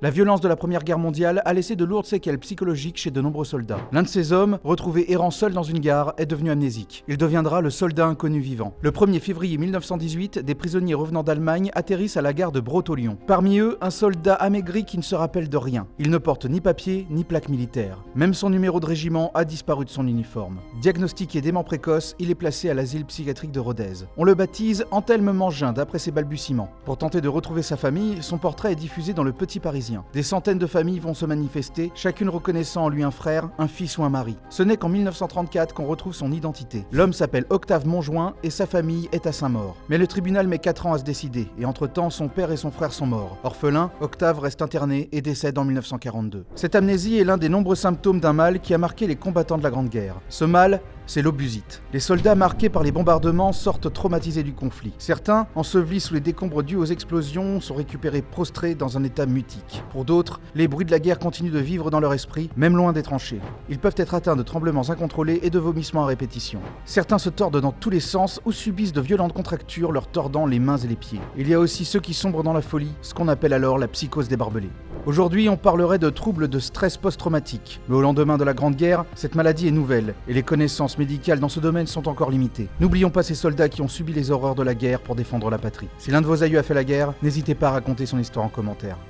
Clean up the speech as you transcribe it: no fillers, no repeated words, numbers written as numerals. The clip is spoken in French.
La violence de la Première Guerre mondiale a laissé de lourdes séquelles psychologiques chez de nombreux soldats. L'un de ces hommes, retrouvé errant seul dans une gare, est devenu amnésique. Il deviendra le soldat inconnu vivant. Le 1er février 1918, des prisonniers revenant d'Allemagne atterrissent à la gare de Brot-au-Lion. Parmi eux, un soldat amaigri qui ne se rappelle de rien. Il ne porte ni papier, ni plaque militaire. Même son numéro de régiment a disparu de son uniforme. Diagnostiqué dément précoce, il est placé à l'asile psychiatrique de Rodez. On le baptise Anthelme Mangin d'après ses balbutiements. Pour tenter de retrouver sa famille, son portrait est diffusé dans le Petit Parisien. Des centaines de familles vont se manifester, chacune reconnaissant en lui un frère, un fils ou un mari. Ce n'est qu'en 1934 qu'on retrouve son identité. L'homme s'appelle Octave Montjoint et sa famille est à Saint-Maur. Mais le tribunal met 4 ans à se décider, et entre-temps, son père et son frère sont morts. Orphelin, Octave reste interné et décède en 1942. Cette amnésie est l'un des nombreux symptômes d'un mal qui a marqué les combattants de la Grande Guerre. Ce mal, c'est l'obusite. Les soldats marqués par les bombardements sortent traumatisés du conflit. Certains, ensevelis sous les décombres dus aux explosions, sont récupérés prostrés dans un état mutique. Pour d'autres, les bruits de la guerre continuent de vivre dans leur esprit, même loin des tranchées. Ils peuvent être atteints de tremblements incontrôlés et de vomissements à répétition. Certains se tordent dans tous les sens ou subissent de violentes contractures leur tordant les mains et les pieds. Il y a aussi ceux qui sombrent dans la folie, ce qu'on appelle alors la psychose des barbelés. Aujourd'hui, on parlerait de troubles de stress post-traumatique. Mais au lendemain de la Grande Guerre, cette maladie est nouvelle et les connaissances médicales dans ce domaine sont encore limitées. N'oublions pas ces soldats qui ont subi les horreurs de la guerre pour défendre la patrie. Si l'un de vos aïeux a fait la guerre, n'hésitez pas à raconter son histoire en commentaire.